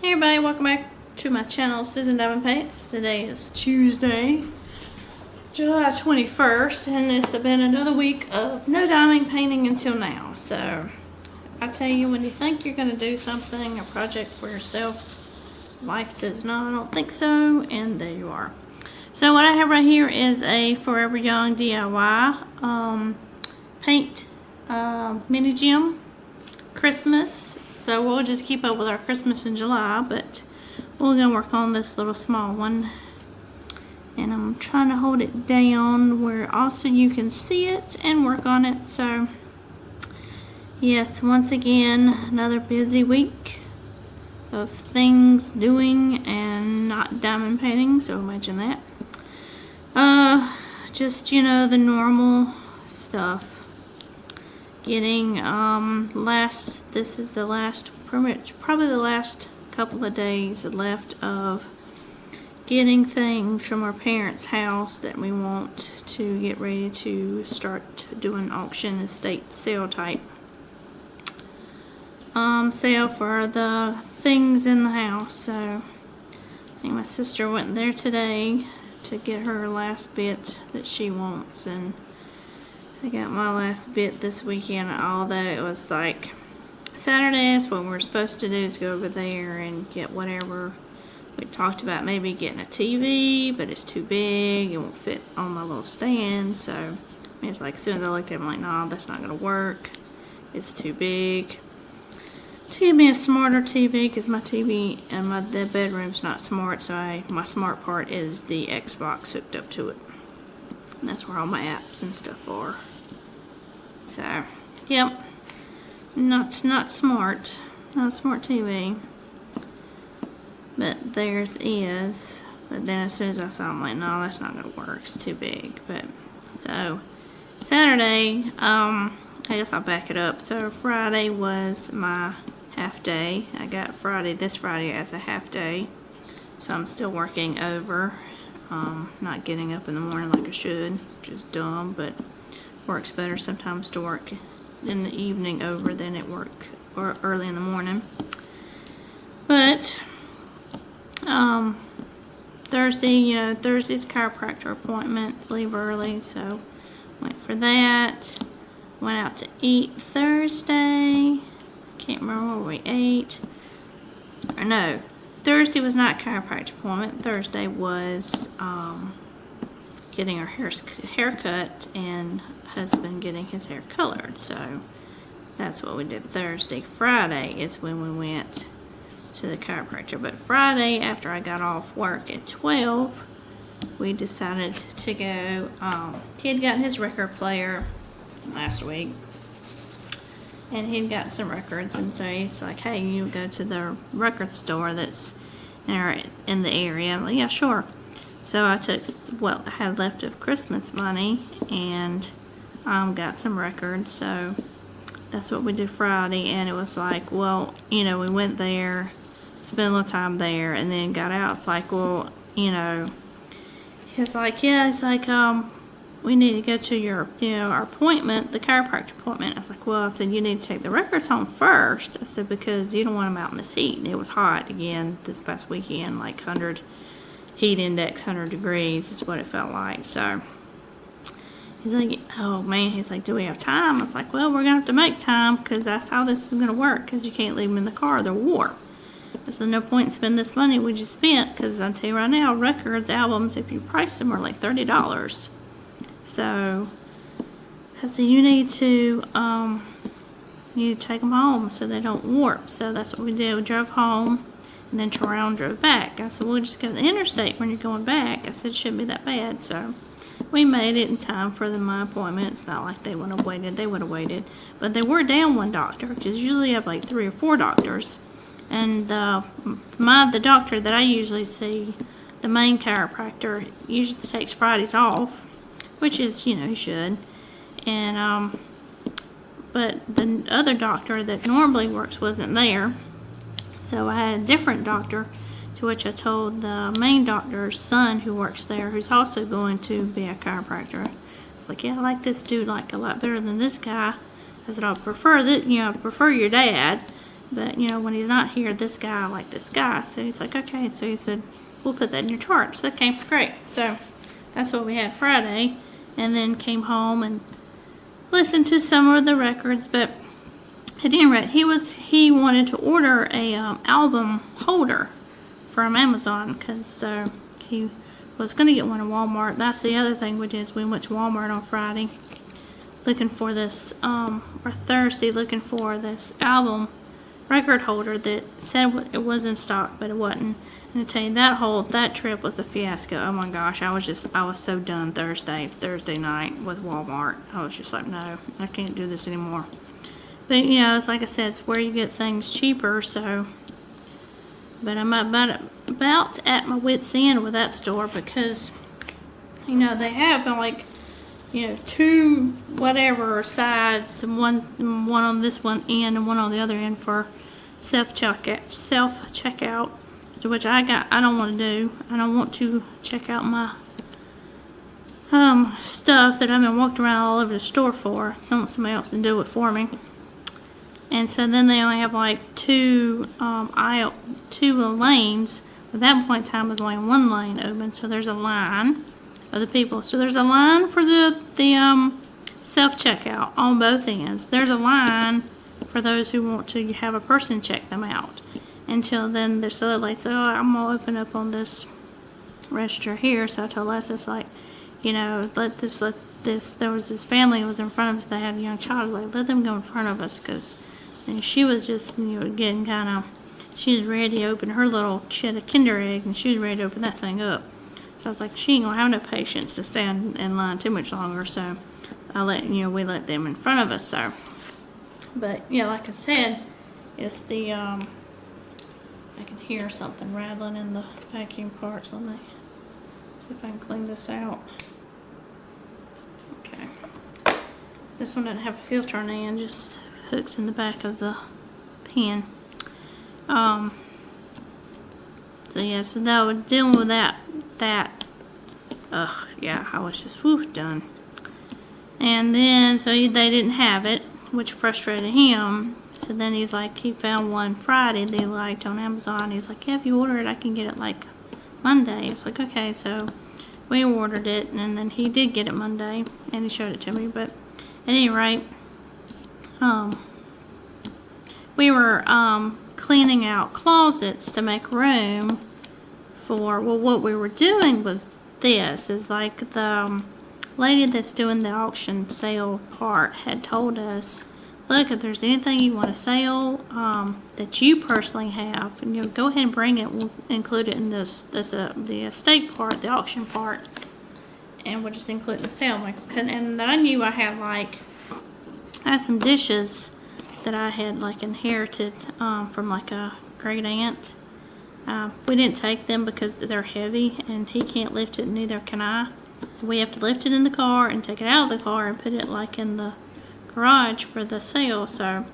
Hey everybody, welcome back to my channel, Susan Diamond Paints. Today is Tuesday, July 21st, and it's been another week of no diamond painting until now. So, I tell you, when you think you're going to do something, a project for yourself, life says, no, I don't think so, and there you are. So what I have right here is a Forever Young DIY paint Minigem Christmas. So we'll just keep up with our Christmas in July, but we're gonna work on this little small one. And I'm trying to hold it down where also you can see it and work on it. So yes, once again, another busy week of things doing and not diamond painting, so imagine that. Just, you know, the normal stuff. Getting this is the last, probably the last couple of days left of getting things from our parents' house that we want to get ready to start doing auction, estate sale type sale for the things in the house. So I think my sister went there today to get her last bit that she wants, and I got my last bit this weekend, although it was like Saturday. Is what we're supposed to do, is go over there and get whatever. We talked about maybe getting a TV, but it's too big. It won't fit on my little stand. So I mean, it's like, as soon as I looked at it, I'm like, no, that's not going to work. It's too big. To give me a smarter TV, because my TV in the bedroom's not smart. So my smart part is the Xbox hooked up to it. And that's where all my apps and stuff are. So, yep, not smart, not a smart TV, but theirs is. But then as soon as I saw it, I'm like, no, that's not gonna work, it's too big. But, so, Saturday, I guess I'll back it up. So Friday was my half day. I got this Friday as a half day. So I'm still working over, not getting up in the morning like I should, which is dumb, but works better sometimes to work in the evening over than at work or early in the morning. But Thursday, you know, Thursday's chiropractor appointment, leave early, so went for that. Went out to eat Thursday. Can't remember what we ate. Or no, Thursday was not chiropractor appointment. Thursday was getting our hair cut and husband getting his hair colored. So that's what we did Thursday. Friday is when we went to the chiropractor. But Friday, after I got off work at 12, we decided to go. He had gotten his record player last week, and he'd got some records, and so he's like, hey, you go to the record store that's in the area. I'm like, yeah, sure. So I took what I had left of Christmas money and got some records. So that's what we did Friday. And it was like, well, you know, we went there, spent a little time there, and then got out. It's like, well, you know, he's like, yeah, it's like, we need to go to your, you know, our appointment, the chiropractor appointment. I was like, well, I said, you need to take the records home first. I said, because you don't want them out in this heat. And it was hot again this past weekend, like 100 heat index, 100 degrees is what it felt like. So he's like, oh man, he's like, do we have time? I was like, well, we're gonna have to make time, because that's how this is gonna work, because you can't leave them in the car, they're warm. There's no point in spending this money we just spent, because I'll tell you right now, records, albums, if you price them, are like $30. So I said, you need to take them home so they don't warp. So that's what we did. We drove home and then turned around and drove back. I said, we'll just go to the interstate when you're going back. I said, it shouldn't be that bad. So we made it in time for my appointment. It's not like they would have waited. They would have waited. But they were down one doctor, because usually you have like 3 or 4 doctors. And the doctor that I usually see, the main chiropractor, usually takes Fridays off, which is, you know, he should. And but the other doctor that normally works wasn't there, so I had a different doctor, to which I told the main doctor's son who works there, who's also going to be a chiropractor. It's like, yeah, I like this dude like a lot better than this guy. I said, I prefer that, you know, I prefer your dad, But, you know, when he's not here, this guy, I like this guy. So he's like, okay. So he said, we'll put that in your chart. So, okay, great. So that's what we had Friday. And then came home and listened to some of the records. But at any rate, he wanted to order a album holder from Amazon because he was going to get one at Walmart. That's the other thing we did is we went to Walmart on Friday looking for this, or Thursday looking for this album record holder that said it was in stock, but it wasn't. And to tell you, that trip was a fiasco. Oh my gosh, I was so done Thursday night with Walmart. I was just like, no, I can't do this anymore. But you know, it's like I said, it's where you get things cheaper. So, but I'm about at my wit's end with that store because, you know, they have like, you know, 2 whatever sides, and one on this one end and one on the other end for self checkout, which I don't want to do. I don't want to check out my stuff that I've been walking around all over the store for. So I want somebody else to do it for me. And so then they only have like 2 lanes. At that point in time, there was only 1 lane open, so there's a line of the people. So there's a line for the self-checkout on both ends. There's a line for those who want to have a person check them out. Until then, there's the other lady. So I'm going to open up on this register here. So I told Les, it's like, you know, let this. There was this family who was in front of us. They had a young child. Like, let them go in front of us because she was just, you know, getting kind of, she was ready to open her little, she had a Kinder Egg and she was ready to open that thing up. So I was like, she ain't gonna have no patience to stand in line too much longer. So we let them in front of us. So, but yeah, like I said, it's the I can hear something rattling in the vacuum parts. Let me see if I can clean this out. Okay, this one doesn't have a filter on the end, just hooks in the back of the pen. So yeah, so that was dealing with that. Yeah, I was just done. And then so they didn't have it, which frustrated him. So then he's like, he found one Friday they liked on Amazon. He's like, yeah, if you order it, I can get it like Monday. It's like, okay, so we ordered it, and then he did get it Monday, and he showed it to me. But at any rate, we were cleaning out closets to make room for, well, what we were doing was this, is like the lady that's doing the auction sale part had told us, look, if there's anything you want to sell that you personally have, and you know, go ahead and bring it. We'll include it in the estate part, the auction part, and we'll just include it in the sale. Like, and I knew I had some dishes that I had like inherited from like a great aunt. We didn't take them because they're heavy and he can't lift it, and neither can I. We have to lift it in the car and take it out of the car and put it like in the garage for the sale. So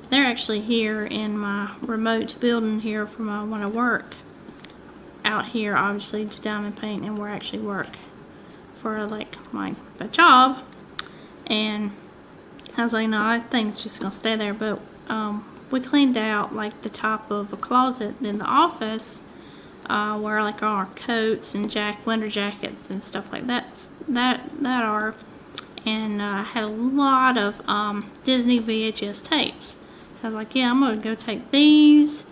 they're actually here in my remote building here from when I work out here, obviously, to diamond paint, and we're actually work for like my job. And I was like, no, I think it's just gonna stay there. But we cleaned out like the top of a closet in the office where like our coats and winter jackets and stuff like that are. And I had a lot of Disney VHS tapes. So I was like, yeah, I'm gonna go take these.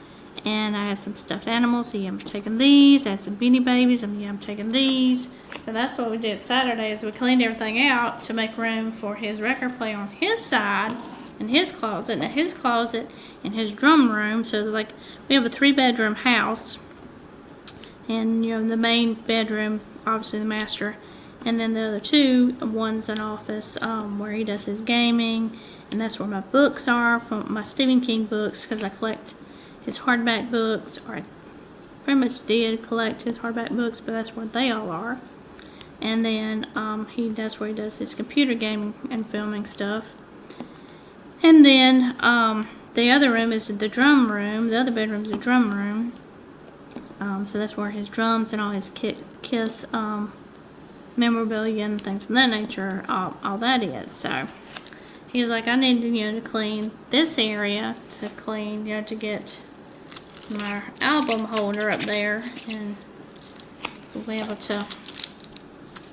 And I had some stuffed animals, so yeah, I'm taking these. I had some Beanie Babies, and yeah, I'm taking these. So that's what we did Saturday, is we cleaned everything out to make room for his record player on his side in his closet, and his closet in his drum room. So like, we have a 3-bedroom house, and you know, the main bedroom, obviously the master, and then the other 2, one's an office where he does his gaming, and that's where my books are, from my Stephen King books, because I collect his hardback books, or I pretty much did collect his hardback books, but that's where they all are. And then that's where he does his computer gaming and filming stuff. And then the other room is the drum room. The other bedroom is the drum room. So that's where his drums and all his Kiss memorabilia and things of that nature, all that is. So he was like, I need to, to clean this area, to clean, to get my album holder up there, and we'll be able to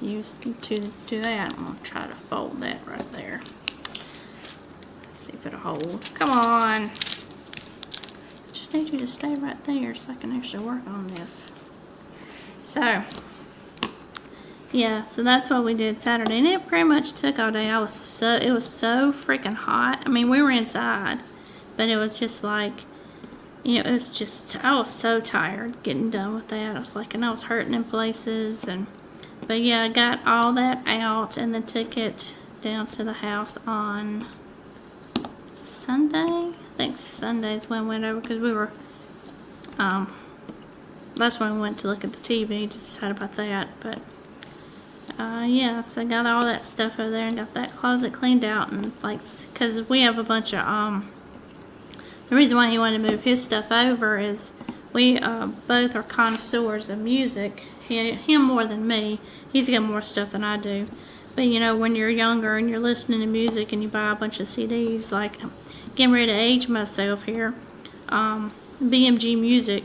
use to do that. I'm gonna try to fold that right there. See if it'll hold. Come on. Just need you to stay right there so I can actually work on this. So, yeah, so that's what we did Saturday, and it pretty much took all day. It was so freaking hot. I mean, we were inside, but it was just like, it was just, I was so tired getting done with that. I was like, and I was hurting in places, but yeah, I got all that out and then took it down to the house on Sunday. I think Sunday's when we went over, because we were, that's when we went to look at the TV to decide about that. But yeah, so I got all that stuff over there and got that closet cleaned out, and like, because we have a bunch of the reason why he wanted to move his stuff over is we both are connoisseurs of music. Him more than me. He's got more stuff than I do. But when you're younger and you're listening to music and you buy a bunch of CDs, like, I'm getting ready to age myself here. BMG Music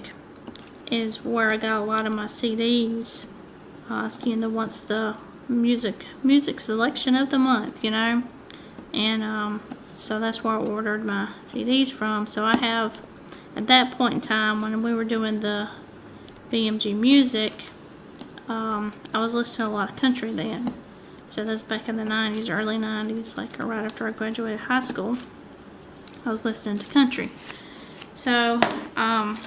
is where I got a lot of my CDs. Once the music selection of the month, and so that's where I ordered my CDs from. So I have, at that point in time when we were doing the BMG Music, I was listening to a lot of country then. So that's back in the 90s, early 90s, like right after I graduated high school. I was listening to country. So, I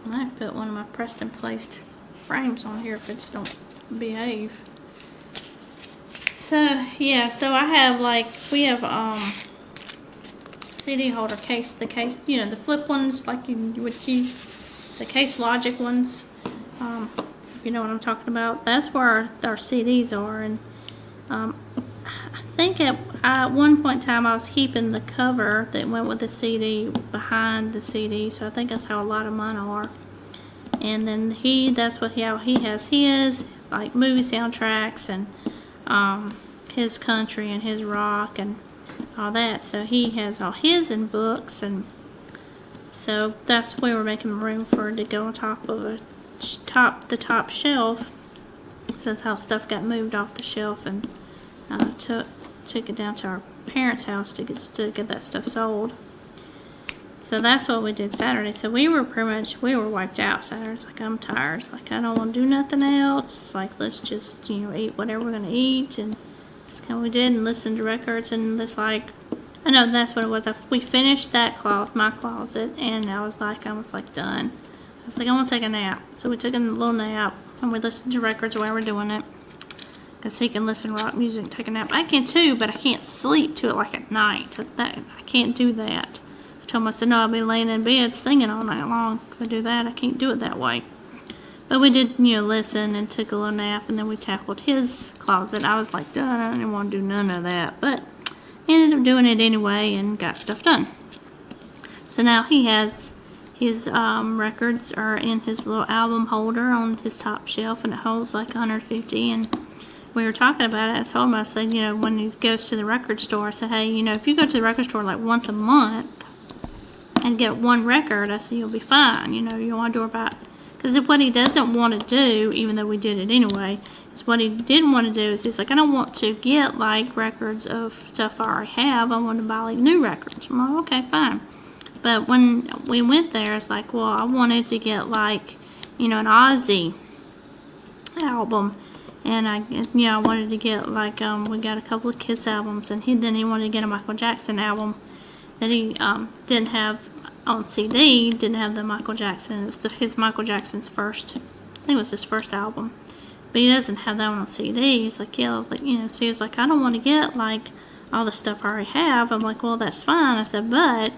might put one of my pressed and placed frames on here if it don't behave. So, yeah, so I have, like, we have, CD holder case, the the flip ones, like you would keep, the Case Logic ones, if you know what I'm talking about. That's where our CDs are, and, I think at one point in time I was keeping the cover that went with the CD behind the CD, so I think that's how a lot of mine are. And then that's how he has his, like, movie soundtracks and his country and his rock and all that. So he has all his in books, and so that's where we're making room for it to go on top of the top shelf. So that's how stuff got moved off the shelf, and took it down to our parents' house to get that stuff sold. So that's what we did Saturday. So we were wiped out Saturday. It's like, I'm tired. It's like, I don't want to do nothing else. It's like, let's just, eat whatever we're going to eat. And that's kind of what we did, and listen to records. And it's like, I know that's what it was. We finished my closet, and I was like done. I was like, I want to take a nap. So we took a little nap, and we listened to records while we're doing it. Because he can listen to rock music and take a nap. I can too, but I can't sleep to it like at night. I can't do that. I told him, I said, no, I'll be laying in bed singing all night long. If I do that, I can't do it that way. But we did, listen and took a little nap, and then we tackled his closet. I was like, done. I didn't want to do none of that. But ended up doing it anyway and got stuff done. So now he has his records are in his little album holder on his top shelf, and it holds like 150. And we were talking about it. I told him, I said, when he goes to the record store, I said, hey, if you go to the record store like once a month and get one record, I said, you'll be fine. You want to do about, because what he doesn't want to do, even though we did it anyway, is what he didn't want to do is he's like, I don't want to get like records of stuff I already have. I want to buy like new records. I'm like, okay, fine. But when we went there, it's like, well, I wanted to get like, an Ozzy album. And I wanted to get like, we got a couple of Kiss albums, and then he wanted to get a Michael Jackson album that he didn't have on CD. Didn't have the Michael Jackson. It was his Michael Jackson's first. I think it was his first album, but he doesn't have that one on CD. He's like, yeah, like, so he was like, I don't want to get like all the stuff I already have. I'm like, well, that's fine. I said, but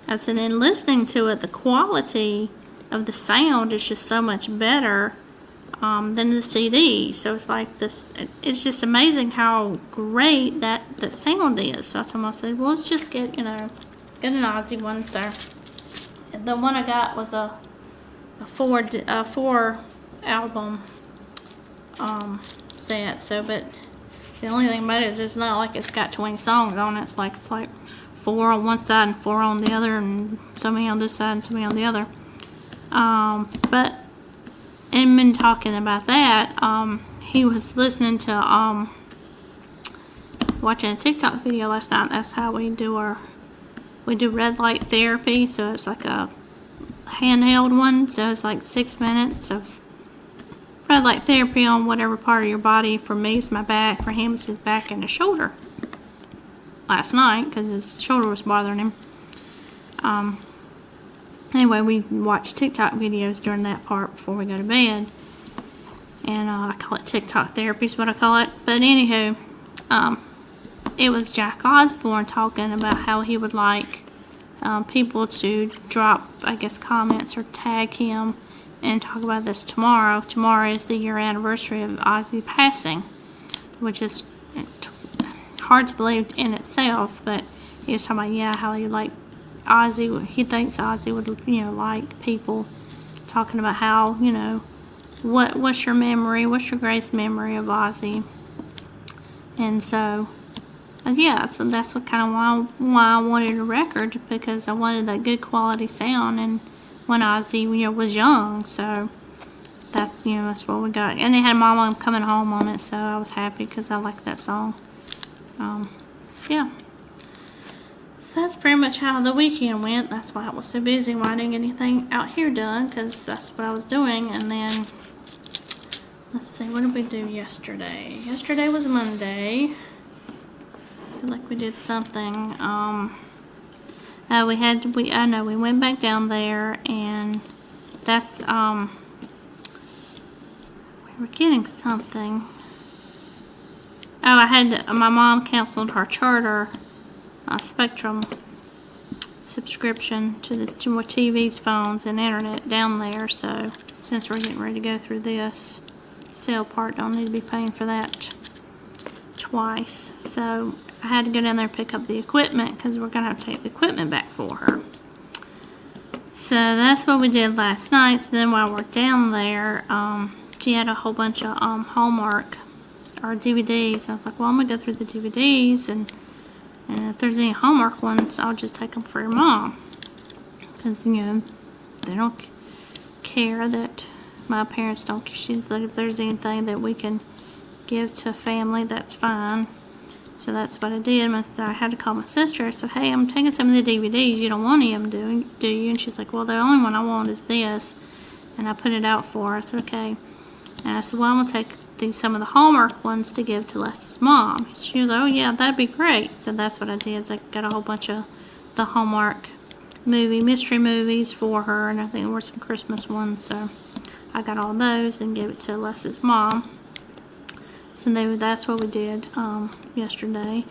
I said, in listening to it, the quality of the sound is just so much better than the CD. So it's like this. It's just amazing how great that sound is. So I told him, I said, well, let's just get get an Ozzy one. So the one I got was a four album set. So, but The only thing about it is it's not like it's got 20 songs on it. It's like 4 on one side and 4 on the other, and so many on this side and so many on the other. But and been talking about that. He was listening to watching a TikTok video last night. That's how we do red light therapy. So it's like a handheld one. So it's like 6 minutes of red light therapy on whatever part of your body. For me, it's my back. For him, it's his back and his shoulder. Last night, because his shoulder was bothering him. Anyway, we watched TikTok videos during that part before we go to bed. And I call it TikTok therapy is what I call it. But anywho, it was Jack Osborne talking about how he would like people to drop, I guess, comments or tag him and talk about this tomorrow. Tomorrow is the year anniversary of Ozzy passing, which is hard to believe in itself, but he was talking about, yeah, how he like Ozzy, he thinks Ozzy would, like people talking about how, what's your memory, what's your greatest memory of Ozzy. And so, yeah, so that's what kind of why I wanted a record, because I wanted that good quality sound, and when Ozzy, was young, so that's, that's what we got. And it had Mama Coming Home on it, so I was happy because I like that song. Yeah. So that's pretty much how the weekend went. That's why I was so busy, why I didn't get anything out here done, because that's what I was doing. And then, let's see, what did we do yesterday? Yesterday was Monday. I feel like we did something. We went back down there, and that's, we were getting something. Oh, my mom canceled her Charter Spectrum subscription to my TVs, phones, and internet down there. So since we're getting ready to go through this sale part, don't need to be paying for that twice. So I had to go down there and pick up the equipment, because we're gonna have to take the equipment back for her. So that's what we did last night. So then while we're down there, she had a whole bunch of Hallmark or DVDs. I was like, well, I'm gonna go through the DVDs, and if there's any Hallmark ones, I'll just take them for your mom, because they don't care that my parents don't care. She's like, if there's anything that we can give to family, that's fine. So that's what I did. I had to call my sister. I said, hey, I'm taking some of the DVDs. You don't want any of them, do you? And she's like, well, the only one I want is this. And I put it out for her. I said, okay. And I said, well, I'm going to take some of the Hallmark ones to give to Les's mom. She was like, oh yeah, that'd be great. So that's what I did. So I got a whole bunch of the Hallmark mystery movies for her, and I think there were some Christmas ones. So I got all those and gave it to Les's mom. So that's what we did yesterday.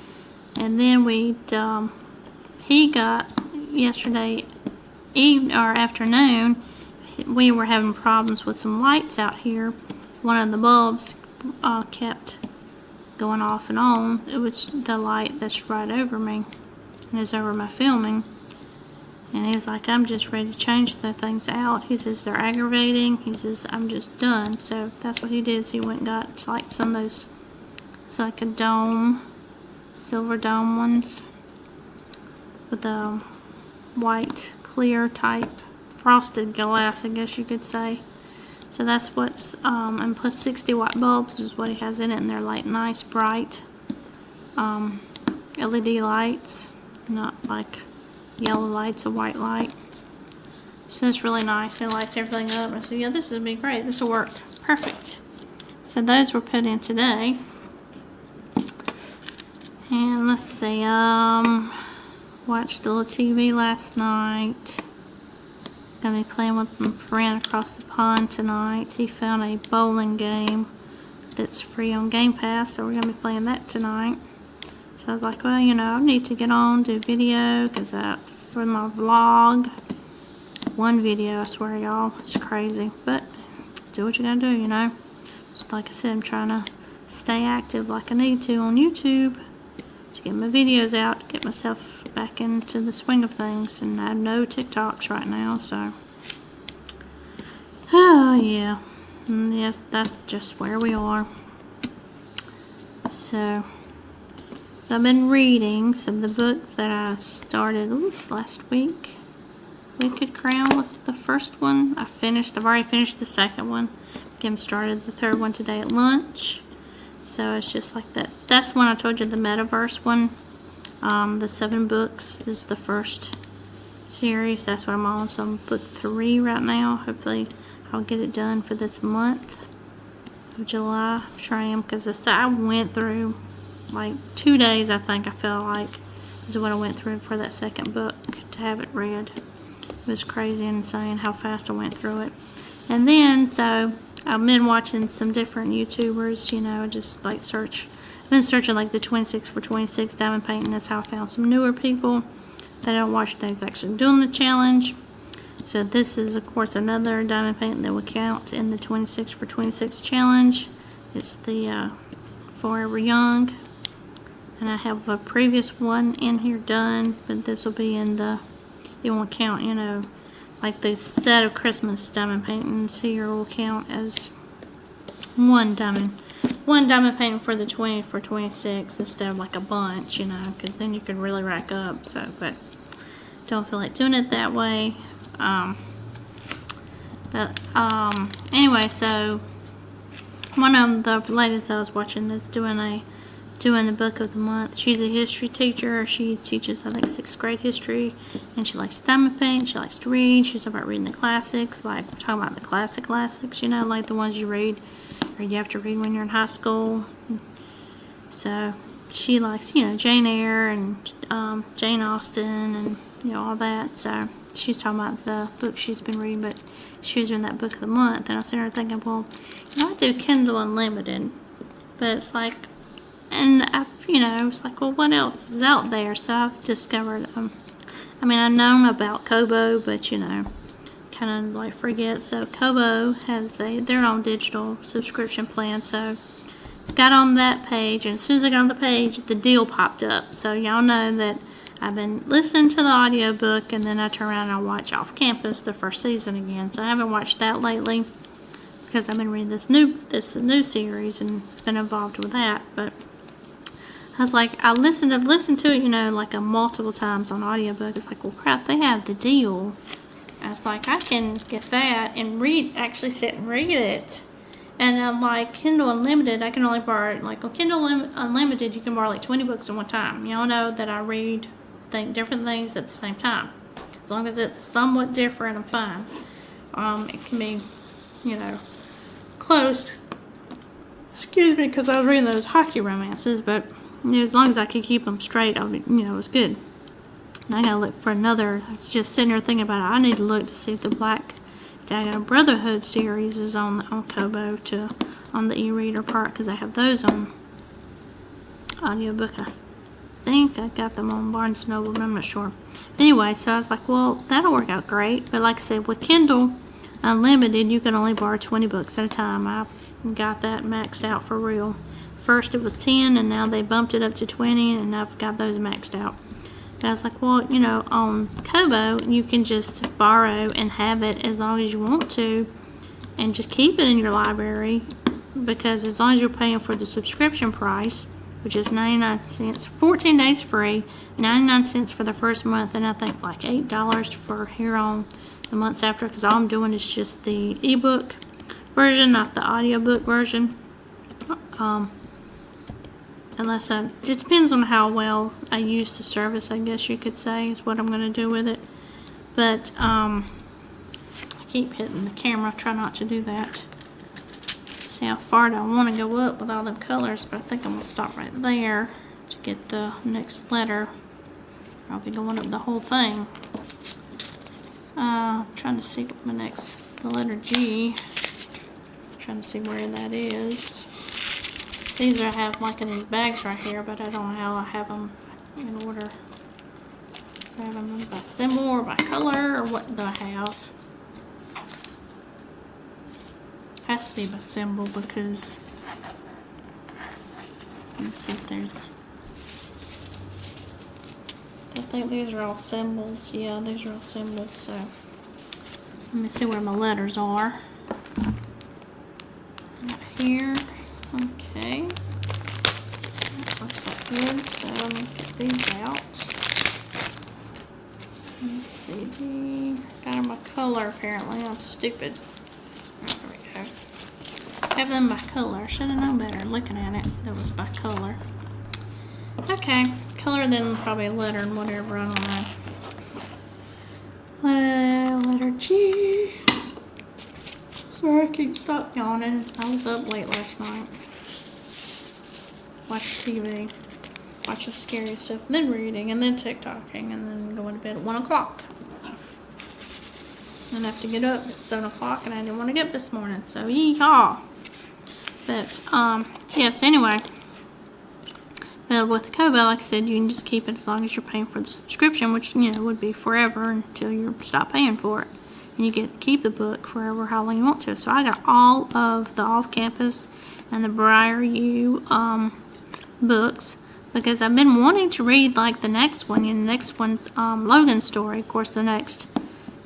And then he got yesterday afternoon. We were having problems with some lights out here. One of the bulbs kept going off and on. It was the light that's right over me, and is over my filming. And he was like, I'm just ready to change the things out. He says they're aggravating. He says I'm just done. So that's what he did. Is he went and got like some of those, it's like a dome, silver dome ones with the white clear type frosted glass, I guess you could say. So that's what's, and plus 60-watt bulbs is what he has in it, and they're like nice bright LED lights, not like yellow lights, a white light. So it's really nice. It lights everything up. I said, yeah, this would be great. This will work perfect. So those were put in today. And let's see, watched a little TV last night. Gonna be playing with my friend across the pond tonight. He found a bowling game that's free on Game Pass, so we're gonna be playing that tonight. So I was like, well, I need to get on, do video, because for my vlog, one video, I swear, y'all, it's crazy, but do what you gotta do, Just like I said, I'm trying to stay active like I need to on YouTube to get my videos out, get myself back into the swing of things, and I have no TikToks right now, so oh yeah, and yes, that's just where we are. So I've been reading some of the book that I started last week. Wicked Crown was the first one. I've already finished the second one. Kim started the third one today at lunch. So it's just like that. That's when I told you the Metaverse one. The 7 books is the first series. That's what I'm on. So I'm book 3 right now. Hopefully I'll get it done for this month of July. I'm sure I am, because I went through like 2 days, I think I felt like is what I went through for that second book to have it read. It was crazy and insane how fast I went through it. And then, so I've been watching some different YouTubers, you know, just like I've been searching like the 26 for 26 diamond painting. That's how I found some newer people that I don't watch things actually doing the challenge. So this is, of course, another diamond painting that will count in the 26 for 26 challenge. It's the Forever Young. And I have a previous one in here done, but this will be in the, it won't count, you know, like the set of Christmas diamond paintings here will count as one diamond painting for the 20 for 26 instead of like a bunch, you know, because then you could really rack up. So, but don't feel like doing it that way. Anyway, so one of the ladies I was watching is doing the book of the month. She's a history teacher. She teaches, I think, 6th grade history, and she likes diamond paint. She likes to read. She's about reading the classics, like we're talking about the classics, you know, like the ones you read or you have to read when you're in high school. So she likes, you know, Jane Eyre and Jane Austen and, you know, all that. So she's talking about the book she's been reading, but she was doing that book of the month, and I was sitting there thinking, well, you know, I do Kindle Unlimited, but it's like, and I, you know, it's like, well, what else is out there? So I've discovered, I mean, I've known about Kobo, but, you know, kind of like forget. So Kobo has their own digital subscription plan. So got on that page, and as soon as I got on the page, the deal popped up. So y'all know that I've been listening to the audiobook, and then I turn around and I watch Off Campus, the first season again. So I haven't watched that lately because I've been reading this new series and been involved with that. But I was like, I've listened to it, you know, like multiple times on audiobook. It's like, well, crap, they have the deal. I was like, I can get that and actually sit and read it. And I'm like, Kindle Unlimited, I can only borrow, like on Kindle Unlimited, you can borrow like 20 books at one time. Y'all know that I read different things at the same time. As long as it's somewhat different, I'm fine. It can be, you know, close. Excuse me, because I was reading those hockey romances, but you know, as long as I could keep them straight, you know, it was good. And I gotta look for another. I was just sitting there thinking about it. I need to look to see if the Black Brotherhood series is on Kobo on the e-reader part, because I have those on audiobook. I think I got them on Barnes & Noble, but I'm not sure. Anyway, so I was like, well, that'll work out great. But like I said, with Kindle Unlimited, you can only borrow 20 books at a time. I got that maxed out for real. First it was 10, and now they bumped it up to 20, and I've got those maxed out. But I was like, well, you know, on Kobo, you can just borrow and have it as long as you want to, and just keep it in your library, because as long as you're paying for the subscription price, which is 99 cents, 14 days free, 99 cents for the first month, and I think like $8 for here on the months after, because all I'm doing is just the ebook version, not the audiobook version. Unless it depends on how well I use the service, I guess you could say, is what I'm going to do with it. But I keep hitting the camera, try not to do that. See how far do I want to go up with all them colors, but I think I'm going to stop right there to get the next letter. I'll be going up the whole thing. Trying to see what my the letter G. Trying to see where that is. These I have like in these bags right here, but I don't know how I have them in order. Do I have them by symbol or by color, or what do I have? Has to be by symbol, because let me see if there's. I think these are all symbols. Yeah, these are all symbols. So let me see where my letters are. Right here. Okay. good. So I'm gonna get these out. Let's see, got them by color apparently. I'm stupid. There we go. Have them by color. Should have known better looking at it. That was by color. Okay, color then probably a letter and whatever, I don't know. Letter G. Sorry, I can't stop yawning. I was up late last night. Watched TV. Watching scary stuff, then reading, and then TikToking, and then going to bed at 1 o'clock. And I have to get up at 7 o'clock, and I didn't want to get up this morning, so yeehaw. But, yes, anyway. But with the Kobo, like I said, you can just keep it as long as you're paying for the subscription, which, you know, would be forever until you stop paying for it. And you get to keep the book forever, how long you want to. So I got all of the off-campus and the Briar U books, because I've been wanting to read like the next one. And the next one's Logan's story. Of course, the next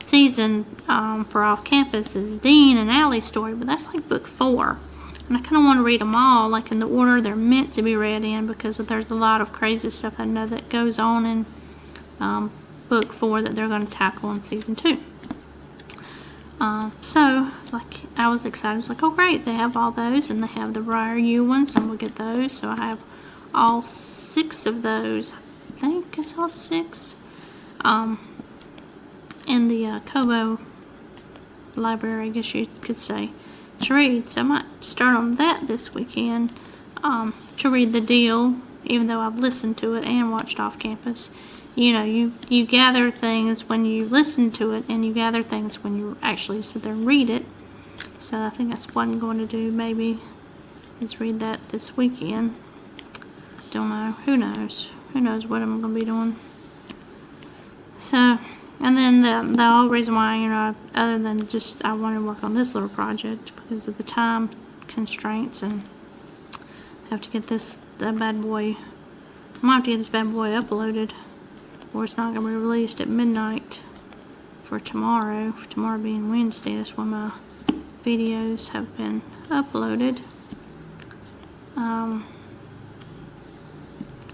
season for off campus is Dean and Allie's story, but that's like book 4. And I kind of want to read them all like in the order they're meant to be read in, because there's a lot of crazy stuff I know that goes on in book 4 that they're going to tackle in season 2. So like I was excited. I was like, oh great, they have all those, and they have the Briar U ones, so I'm gonna get those. So I have all 6 of those. I think I saw 6 in the Kobo library, I guess you could say, to read. So I might start on that this weekend to read the deal, even though I've listened to it and watched Off Campus. You know, you gather things when you listen to it, and you gather things when you actually sit there and read it. So I think that's what I'm going to do, maybe, is read that this weekend. Don't know. Who knows? Who knows what I'm going to be doing. So, and then the whole reason why, you know, other than just I want to work on this little project because of the time constraints, and have to get that bad boy, I might have to get this bad boy uploaded, or it's not going to be released at midnight for tomorrow. Tomorrow being Wednesday, that's when my videos have been uploaded.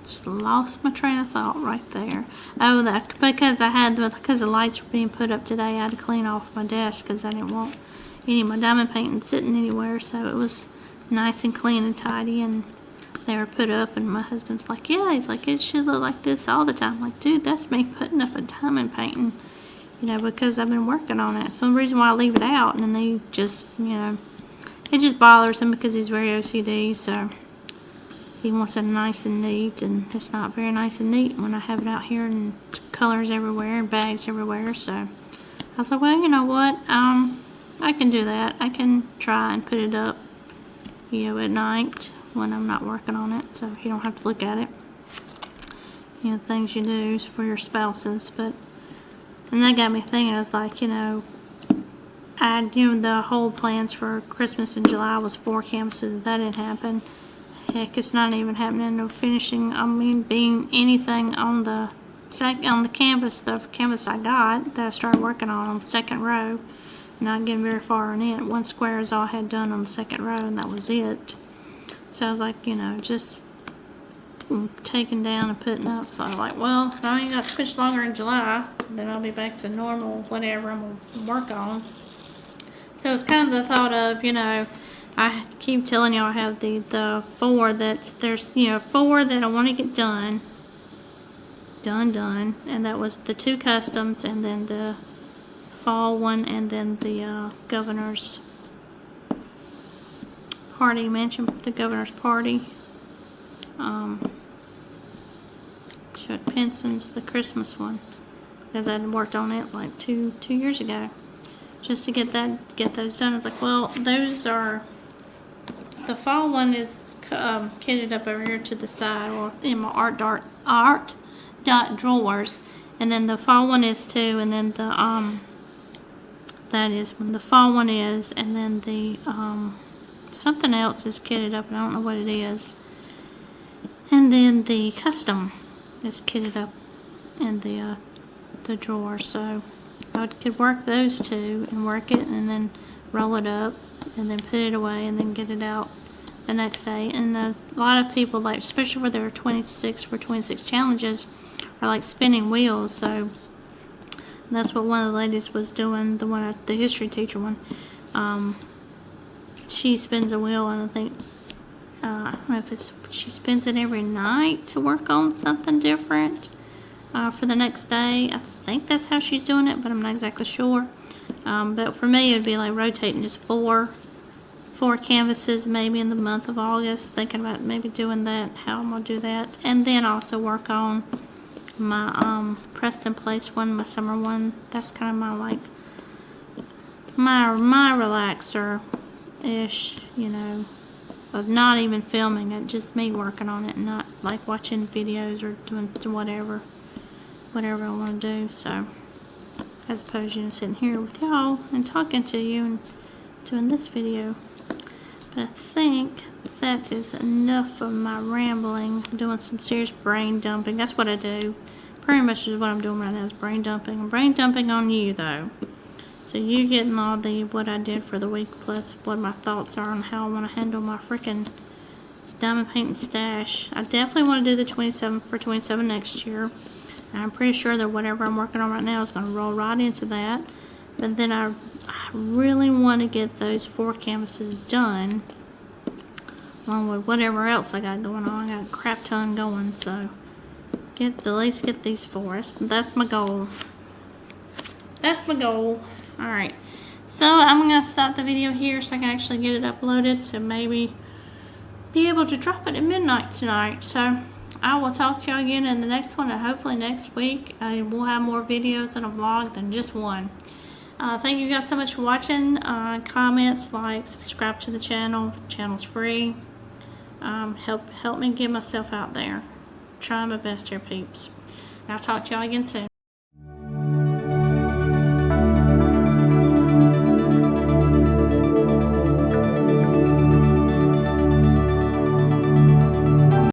Just lost my train of thought right there. Oh, that because the lights were being put up today, I had to clean off my desk because I didn't want any of my diamond painting sitting anywhere. So it was nice and clean and tidy, and they were put up. And my husband's like, yeah, he's like, it should look like this all the time. I'm like, dude, that's me putting up a diamond painting, you know, because I've been working on it. So the reason why I leave it out, and then they just, you know, it just bothers him because he's very OCD. So he wants it nice and neat, and it's not very nice and neat when I have it out here and colors everywhere and bags everywhere. So I was like, well, you know what, I can do that. I can try and put it up, you know, at night when I'm not working on it, so you don't have to look at it. You know, things you do for your spouses. But, and that got me thinking, I was like, you know, the whole plans for Christmas in July was 4 campuses. That didn't happen. Heck, it's not even happening. No finishing. I mean, being anything on the campus, the campus I got that I started working on the second row. Not getting very far in it. 1 square is all I had done on the second row, and that was it. So I was like, you know, just taking down and putting up. So I was like, well, if I ain't got to push longer in July, then I'll be back to normal, whatever I'm going to work on. So it's kind of the thought of, you know, I keep telling y'all I have the 4 that there's, you know, 4 that I want to get done, and that was the 2 customs, and then the fall one, and then the governor's party mansion, the governor's party. Showed Penson's the Christmas one, because I had worked on it like two years ago, just to get those done. I was like, well, those are. The fall one is kitted up over here to the side, or in my art dot drawers, and then the fall one is too, and then the that is when the fall one is, and then the something else is kitted up, and I don't know what it is, and then the custom is kitted up in the drawer. So I could work those 2 and work it, and then roll it up, and then put it away, and then get it out the next day. And a lot of people, like, especially for their 26 for 26 challenges, are like spinning wheels. So that's what one of the ladies was doing, the history teacher one. She spins a wheel, and I think I don't know if she spins it every night to work on something different for the next day. I think that's how she's doing it, but I'm not exactly sure. But for me, it would be like rotating just four canvases maybe in the month of August. Thinking about maybe doing that, how I'm gonna do that, and then also work on my Preston Place one, my summer one. That's kind of my like my relaxer ish, you know, of not even filming it, just me working on it, and not like watching videos or doing whatever I want to do. So as opposed to, you know, sitting here with y'all and talking to you and doing this video. But I think that is enough of my rambling. I'm doing some serious brain dumping. That's what I do. Pretty much is what I'm doing right now, is brain dumping. I'm brain dumping on you though. So you're getting all what I did for the week, plus what my thoughts are on how I want to handle my freaking diamond painting stash. I definitely want to do the 27 for 27 next year. And I'm pretty sure that whatever I'm working on right now is going to roll right into that. But then I really want to get those 4 canvases done, along with whatever else I got going on. I got a crap ton going, so at least get these 4. That's my goal. That's my goal. Alright, so I'm going to stop the video here so I can actually get it uploaded, so maybe be able to drop it at midnight tonight. So I will talk to y'all again in the next one, and hopefully next week we'll have more videos and a vlog than just one. Thank you guys so much for watching. Comments, like, subscribe to the channel. The channel's free. Help me get myself out there. Trying my best here, peeps. And I'll talk to y'all again soon.